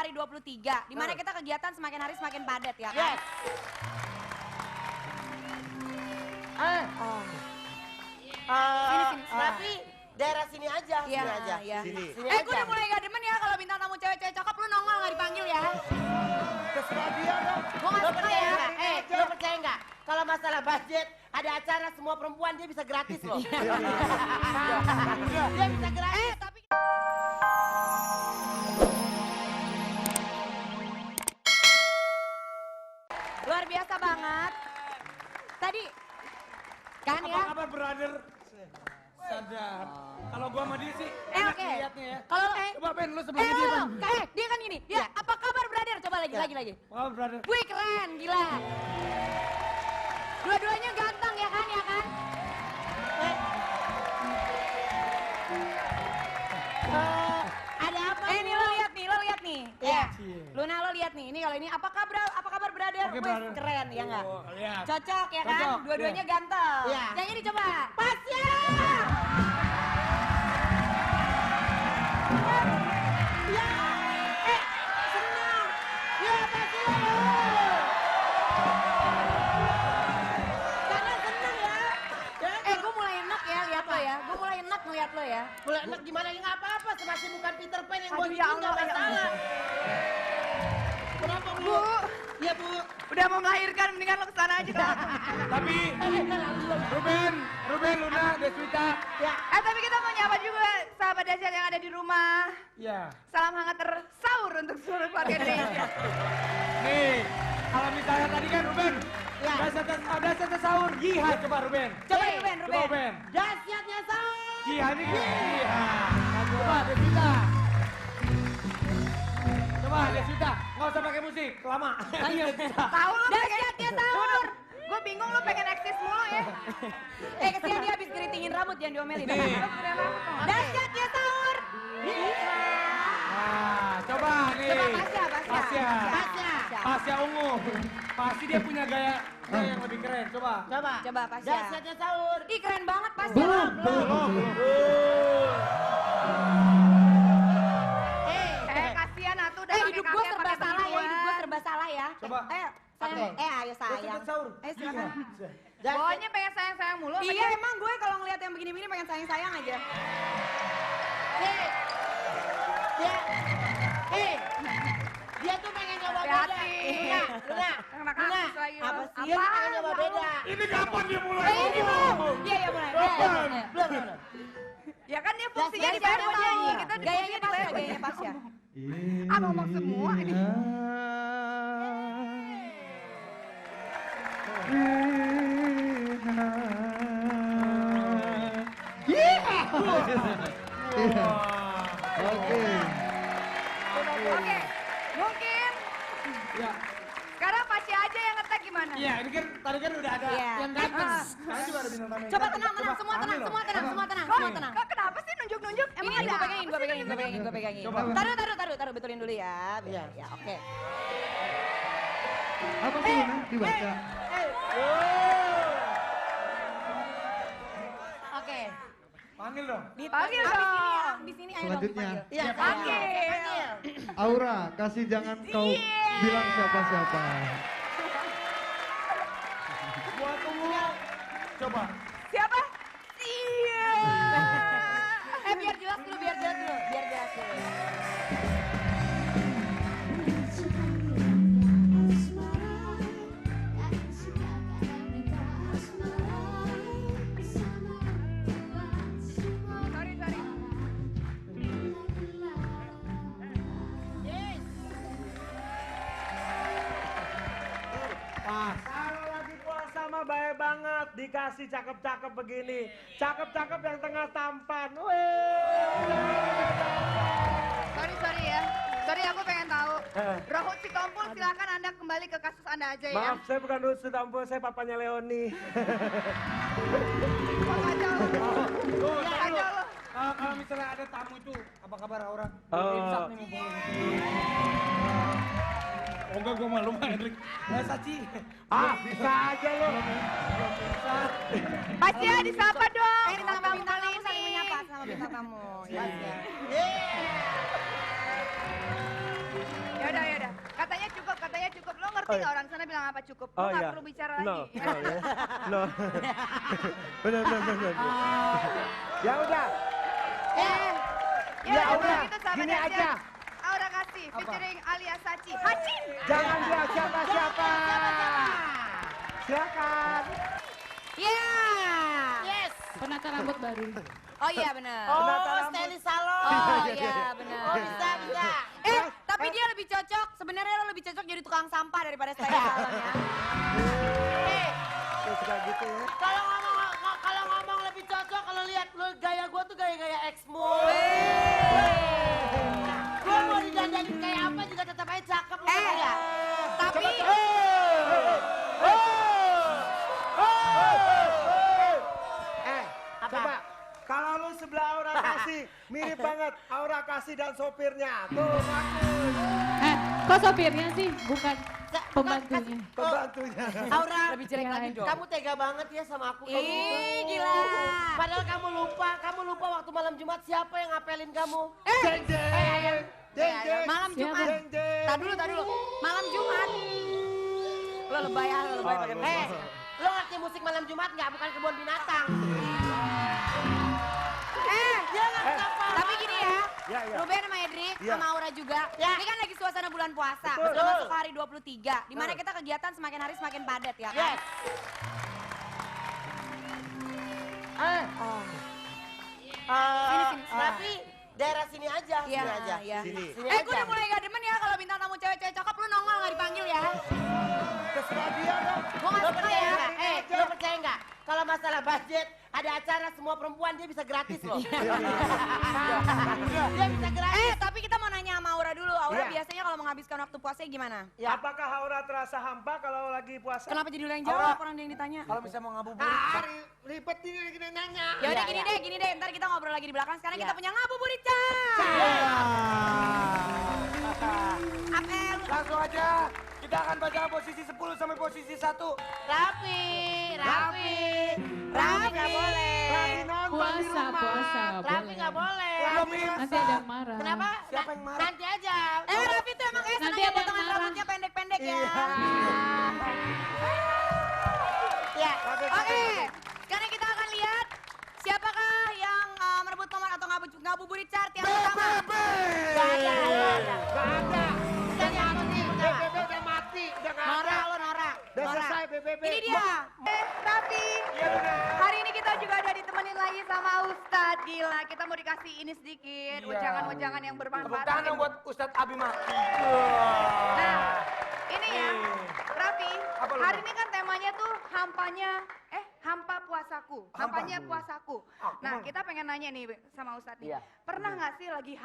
kali 23. Dimana kita kegiatan semakin hari semakin padat ya kan? Yes. Sini. Tapi daerah sini aja, Iya, sini aja. iya. Sini Gue udah mulai gak demen ya kalau bintang tamu cewek-cewek cakep lu nongol gak dipanggil ya. Terserah dia dong. Gue gak Lo suka percaya ya. nggak? Lo percaya nggak? Kalau masalah budget, ada acara semua perempuan dia bisa gratis loh. Dia bisa gratis. Tapi... Luar biasa banget. Tadi kan ya. Apa kabar brother? Sadap. Kalau gua sama dia sih Oke. liatnya ya. Kalau Coba Ben lu sebelumnya dia Ben. dia kan gini. Ya, apa kabar brother? Coba lagi. Oh brother. Wih keren, gila. Dua-duanya ganteng ya kan? Ada apa? Nih lo lihat nih. Iya. Luna lo lihat nih. Ini kalau ini apa kabar brother? Oke, Wih, brother. keren ya enggak? Oh, lihat. Cocok ya kan? Cocok, Dua-duanya iya. ganteng. Iya. Yang ini coba. Pasya! Ya! Senang! Ya Pasya! Karena senang ya. Gue mulai enak ya lihat lo ya. Gue mulai enak ngeliat lo ya. Mulai enak gimana ya nggak apa-apa, masih bukan Peter Pan yang Aduh, mau ya bikin Allah, nggak ya masalah. Kenapa Bu? Ya Bu. Udah mau melahirkan, mendingan lo kesana aja dong. Tapi Ruben, Luna, Deswita. Ya. Tapi kita mau nyapa juga sahabat dahsyat yang ada di rumah. Ya. Salam hangat tersaur untuk seluruh keluarga Indonesia. Nih, kalau misalnya tadi kan Ruben. Ya. Dahsyatnya sahur. Yiha coba Ruben. Coba Hey, Ruben. Coba Ruben. Dahsyatnya sahur. Yiha ini Yiha. Coba Deswita. Coba Deswita. Nggak usah pakai musik, lama. Ayo Deswita. Tahu lo dahsyatnya sahur. Gue bingung lo pengen eksis mulu ya. Kesian dia habis keritingin rambut jangan diomelin. Nih. Dahsyatnya sahur. Nah, coba nih. Coba Pasya. Pasya ungu. Pasti dia punya gaya yang lebih keren. Coba. Coba Pasya. Dahsyatnya sahur. Ih keren banget Pasya. Belum. Kasihan atuh udah hidup gue serba salah ya. Hidup gue serba salah ya. Coba. Ayo sayang. Ayo sayang. Dahsyatnya sahur. Ayo silakan. Pokoknya pengen sayang-sayang mulu. Iya emang gue kalau ngeliat yang begini-begini pengen sayang-sayang aja. Dia tuh pengen nyoba beda. Hati-hati. Luna. Anak-anak lagi. Apa sih? Dia tuh pengen nyoba beda. Ini kapan dia mulai? Ini belum. Iya mulai. Belum. Ya kan dia fungsinya di Dahsyatnya baru sahur. nyanyi. Kita Gayanya Pasya, gayanya Pasya. Ah ngomong semua ini. Oke, mungkin Ya. sekarang Pasya aja yang ngetek gimana? Iya, ini kan tadi kan udah ada Iya. yang ganteng. Sekarang juga ada bintang tamu. yang Coba ganteng. tenang, Coba, semua ambil tenang, loh. semua tenang, Coba. semua tenang, Kok, semua tenang. kok kenapa sih nunjuk-nunjuk? Ini Emang gue ada pegangin, apa sih gue pegangin. Coba. Taruh, betulin dulu ya. Iya. Ya, oke. Apa tuh Luna? Dibaca. Oke. Panggil dong. Panggil dong. Di sini ayo Selanjutnya. dong Iya, Panggil. Aura, kasih jangan kau bilang siapa-siapa. Gua tunggu. Coba. Siapa? Iya. Biar jelas dulu. Sorry. Pas. Kalau lagi puasa mah baik banget, dikasih cakep-cakep begini. Cakep-cakep yang tengah tampan. Sorry ya. Sorry aku pengen tahu. Rohut Sitompul silakan Anda kembali ke kasus Anda aja ya. Maaf, saya bukan Ruth Sutampul, saya papanya Leoni. Kok kacau. Tuh, Ya, taruh. kacau lo. Kalau misalnya ada tamu itu, apa kabar Aura? Oh. Imsak nih mumpung. Oh enggak, gue malu mah Hendrik. Saci. Bisa aja lo. Pasya disapa dong. Bintang tamu saling menyapa sama bintang tamu. Ya. Yaudah, yaudah. Katanya cukup. Lo ngerti nggak orang sana bilang apa cukup? Lo nggak perlu bicara lagi. No, ya. No. Benar. Ya udah. Ya udah, udah, gitu sahabat gini dahsyat. aja. Aura Kasih, featuring Alia Sachi. Hacin! Jangan dia siapa-siapa. Silakan. Yes. Penata rambut baru. Oh iya benar. Oh, stylist salon. Oh iya benar. Oh, bisa. Tapi dia lebih cocok, sebenarnya lo lebih cocok jadi tukang sampah daripada stylist salon ya. Suka gitu ya. Kalau ngomong lebih cocok, kalau lihat lu gaya gua tuh gaya exmo. Gua mau didandanin kayak apa juga tetap aja cakep. Ya. Tapi Coba, kalau lu sebelah Aura Kasih, mirip banget Aura Kasih dan sopirnya. Tuh, bagus. Kok sopirnya sih? Bukan pembantunya. Pembantunya. Aura, lebih jelek lagi dong. kamu tega banget ya sama aku kayak gitu. Ih gila. Padahal kamu lupa waktu malam Jumat siapa yang ngapelin kamu? Jeng jeng. Jeng jeng. Malam Jumat. Jeng jeng. Tar dulu. Malam Jumat. Lo lebay ya, lo lebay pakai musik. Lo ngerti musik malam Jumat nggak? Bukan kebun binatang. Dia nggak apa. Tapi gini ya, Ya, ya. Ruben sama Edric Ya. sama Aura juga. Ya. Ini kan lagi suasana bulan puasa. Betul. Sudah masuk hari 23, di mana kita kegiatan semakin hari semakin padat ya kan? Yes. Sini. Tapi daerah sini aja, Iya, sini aja. iya. Sini. Sini Gue aja. udah mulai gak demen ya kalau bintang tamu cewek-cewek cakep lu nongol gak dipanggil ya. Terserah dia dong. Gue gak Lo suka percaya ya. nggak? Lo percaya nggak? Kalau masalah budget, ada acara semua perempuan dia bisa gratis loh. Dia bisa gratis. Tapi kita mau nanya sama Aura dulu. Aura Iya. biasanya kalau menghabiskan waktu puasanya gimana? Ya. Apakah Aura terasa hampa kalau lagi puasa? Kenapa jadi lu yang jawab, orang dia yang ditanya? Kalau bisa mau ngabuburit. Ribet ini nanya. Ya udah Iya, gini deh, ntar kita ngobrol lagi di belakang. Sekarang Iya. kita punya ngabuburit Chan. Apel. Langsung aja. Kita akan baca posisi 10 sampai posisi 1. Rapi. Rapi. Nggak boleh. Rapi nonton di Puasa, rumah. puasa nggak Rapi boleh. nggak boleh. Nanti ada yang marah. Kenapa? Siapa yang marah? Nanti aja. Rapi tuh emang kayak seneng Nanti ya ada yang potongan marah. rambutnya pendek-pendek ya. Ya. Oke, sekarang kita akan lihat siapakah yang merebut nomor atau ngabuburit chart yang pertama. Nggak ada. Gak ada. Udah nyampe nih. Udah. BBB udah mati. Udah gak ada. Nora, lo Nora. Udah Nora. selesai BBB. Ini dia. Tapi Iya benar. hari ini kita juga ada ditemenin lagi sama Ustadz. Gila, kita mau dikasih ini sedikit. Iya. Ujangan-ujangan yang Tepuk bermanfaat. tangan dong buat Ustadz Abimah. Nah, ini ya, Raffi, Apa lu? hari ini kan temanya tuh hampa puasaku, hampanya puasaku. Nah, kita pengen nanya nih sama Ustadz nih, Iya. pernah nggak sih lagi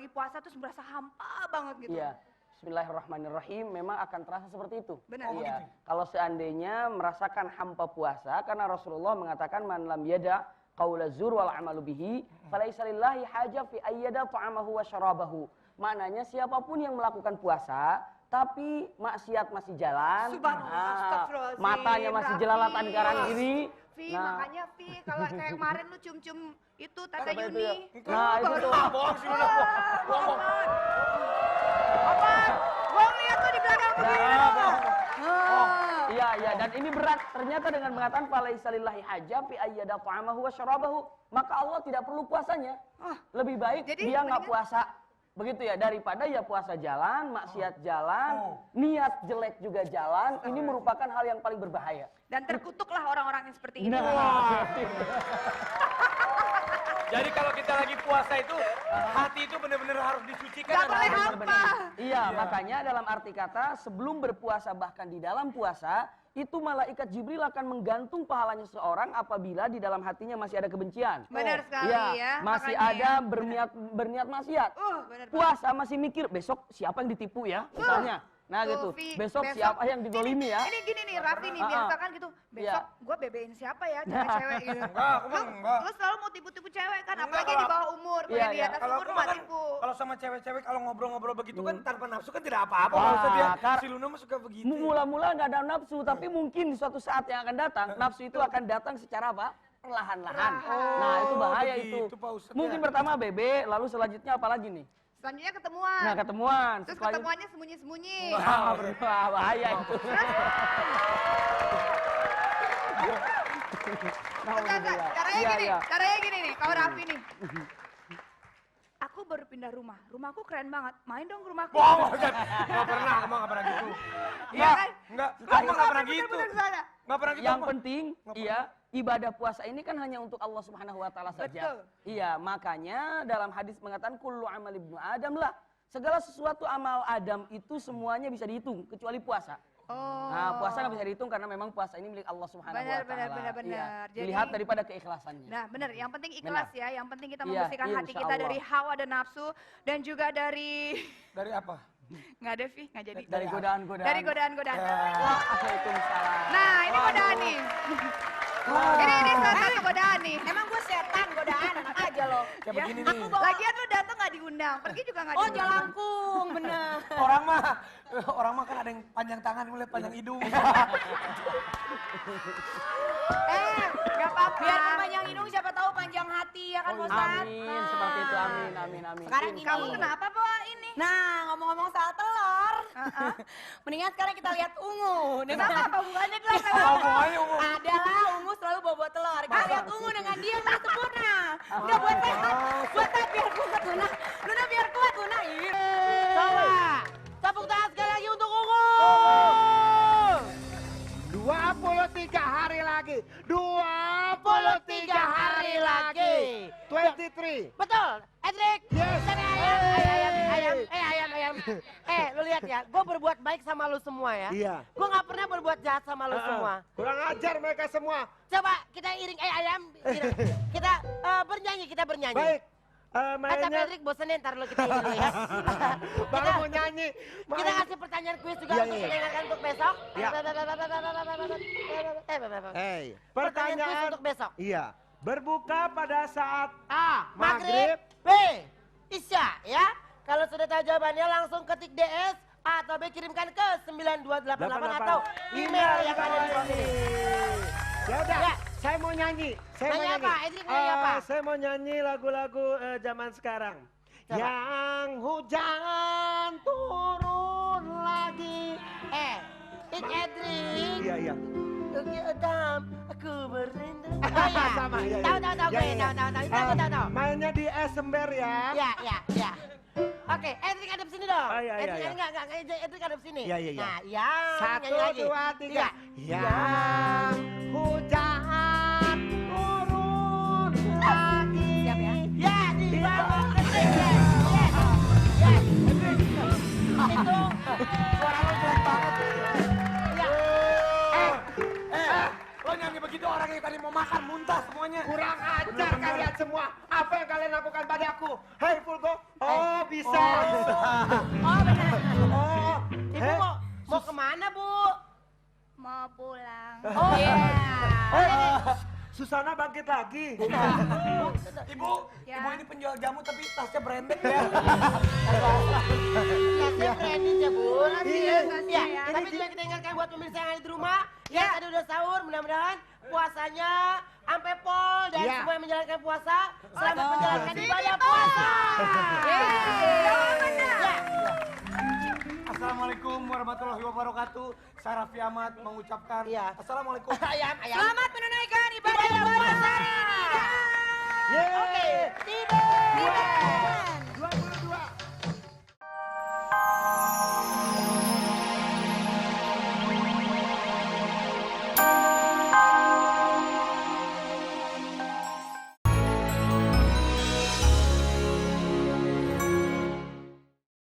puasa terus merasa hampa banget gitu? Iya. Bismillahirrahmanirrahim. Memang akan terasa seperti itu. Benar. Iya. Kalau seandainya merasakan hampa puasa, karena Rasulullah mengatakan man lam yada qaula zur wal amalu bihi, falaisa lillahi haja fi ayyada ta'amahu wa syarabahu. Maknanya siapapun yang melakukan puasa tapi maksiat masih jalan, Subhanallah, astagfirullahaladzim, matanya masih Raffi. jelalatan kanan kiri. Vi, makanya Vi, kalau kayak kemarin lu cium-cium itu Tata Apa itu Yuni. ya? Nah, itu tuh. Bohong sih lu. Bohong. Apaan? Gua ngeliat tuh di belakang begini. Iya, dan ini berat. Ternyata dengan mengatakan falaisa lillahi haja fi ayyada ta'amahu wa syarabahu, maka Allah tidak perlu puasanya. Lebih baik Jadi, dia nggak mendingan- puasa. Begitu ya, daripada ya puasa jalan, maksiat jalan, niat jelek juga jalan, ini merupakan hal yang paling berbahaya. Dan terkutuklah orang-orang yang seperti ini. Jadi kalau kita lagi puasa itu, hati itu benar-benar harus disucikan. Gak dan boleh harus hampa. benar-benar. Iya, makanya dalam arti kata sebelum berpuasa bahkan di dalam puasa, itu malaikat Jibril akan menggantung pahalanya seorang apabila di dalam hatinya masih ada kebencian. Benar sekali Iya, ya. masih makanya ada ya. berniat maksiat. Benar banget. Puasa masih mikir besok siapa yang ditipu ya, misalnya. Nah Tuh, gitu, Vi, besok siapa yang digolimi ya. Ini gini nih, Raffi nih, biasa kan gitu. Besok gue bebein siapa ya, cewek-cewek gitu. Enggak, aku mah enggak. Lu selalu mau tipu-tipu cewek kan, Enggak, apalagi di kalau bawah umur. Iya, Kalau di iya. atas Kalau umur aku mah kan, tipu. kalau sama cewek-cewek kalau ngobrol-ngobrol begitu kan tanpa nafsu kan tidak apa-apa. Wah, Kalau dia Kar- si Luna mah suka begitu. Mula-mula nggak ada nafsu, tapi mungkin di suatu saat yang akan datang, nafsu itu akan datang secara apa? Perlahan-lahan. Nah itu bahaya itu. begitu, Pak Ustadz, Mungkin ya. pertama BB, lalu selanjutnya apa lagi nih? selanjutnya ketemuan. Nah, ketemuan. Terus Setelah itu- ketemuannya sembunyi-sembunyi. Wah, bahaya itu. Enggak. Caranya gini nih, kau Raffi nih. Aku baru pindah rumah. Rumahku keren banget. Main dong ke rumahku. Nggak pernah, emang nggak pernah gitu. Iya kan? Nggak, Kamu emang nggak pernah bener-bener gitu. ke sana. Nggak pernah gitu. Yang emang. penting, iya, ibadah puasa ini kan hanya untuk Allah Subhanahu wa taala saja. Betul. Iya, makanya dalam hadis mengatakan kullu amal ibnu Adam lah. Segala sesuatu amal Adam itu semuanya bisa dihitung kecuali puasa. Oh. Nah, puasa nggak bisa dihitung karena memang puasa ini milik Allah Subhanahu wa taala. Benar. Iya. Jadi- Dilihat daripada keikhlasannya. Nah benar, yang penting ikhlas ya. Yang penting kita Iya, membersihkan hati insya kita Allah. dari hawa dan nafsu. Dan juga dari... Dari apa? Nggak ada, Vi, nggak jadi. Dari godaan-godaan. Dari godaan-godaan. Waalaikumsalam. Nah, ini godaan nih. Ini salah satu godaan nih. Emang gue setan, godaan, anak aja lo. Kayak Ya. begini nih. Lagian lu datang nggak diundang, pergi juga nggak Oh, diundang. jalangkung, bener. Orang mah kan ada yang panjang tangan, ngeliat panjang hidung. Nggak apa-apa. Biarpun panjang hidung, siapa tahu panjang hati, ya kan, Pak Ustadz? Amin, seperti itu. Amin. Sekarang gini. Kamu kenapa bawa ini? Nah, ngomong-ngomong soal telur, mendingan sekarang kita lihat Ungu. Kenapa? Apa hubungannya telur sama Oh, pokoknya Ungu. Adalah Ungu selalu bawa telur. Kita lihat Ungu dengan dia yang sempurna. Udah buat sehat biar kuat Luna. Luna biar kuat Luna. Coba, tepuk tangan sekali lagi untuk Ungu. 23 hari lagi. 23 hari lagi. 23. Betul, Edric. Yes. Ayam. Lu lihat ya, gue berbuat baik sama lu semua ya. Iya. Gue nggak pernah berbuat jahat sama lu semua. Kurang ajar mereka semua. Coba kita iring ayam. Kita bernyanyi. Baik. Tapi Mainnya Edric bosenin, ntar lu kita ini dulu ya. baru mau nyanyi. Kita kasih pertanyaan kuis juga Iya, untuk iya. mendengarkan untuk besok. Iya. Pertanyaan Pertanyaan kuis untuk besok. Iya. Berbuka pada saat A. Maghrib. Maghrib. B. Isya ya. Kalau sudah tahu jawabannya langsung ketik DS atau B kirimkan ke 9288 atau email yang ada di sini. Ya udah, Ya. saya mau nyanyi. Nyanyi apa? Edric nyanyi apa? Saya mau nyanyi lagu-lagu zaman sekarang. Coba. Yang hujan turun lagi. It's Edric. Iya. Adam, aku berrindu. Oh iya. Sama, iya. Tahu Ya, gue, ya. tahu. Mainnya di Esember ya. Ya. Oke, Edric hadap sini dong. Oh, iya. Enggak, Edric hadap sini. Iya. Nah, yang Satu, nyanyi lagi. dua, tiga. Iya. Yang hujan turun lagi. Siap ya? Ya, di bawah Edric. Yes. Itu Suara lo jelek banget. ya. Lo nyanyi begitu orang yang tadi mau makan muntah semuanya. Kurang ajar Bener-bener. kalian semua. Apa yang kalian lakukan padaku? Hei Fulgo. Oh, bisa. Oh, benar. Oh, Ibu hei. mau kemana, Bu? Mau pulang. Oh iya. Susana bangkit lagi. Ibu, Ya. ibu ini penjual jamu tapi tasnya branded ya. Tasnya branded ya, Bu. Iya, Ya, ya. tapi juga kita ingatkan buat pemirsa yang ada di rumah, yang tadi udah sahur, mudah-mudahan puasanya sampai pol dan Ya. semua yang menjalankan puasa selamat menjalankan ibadah puasa. Ya. Assalamualaikum warahmatullahi wabarakatuh. Saya Raffi Ahmad mengucapkan Iya. Assalamualaikum. Ayam. Selamat menunaikan ibadah puasa. Yeay. Oke, tidur.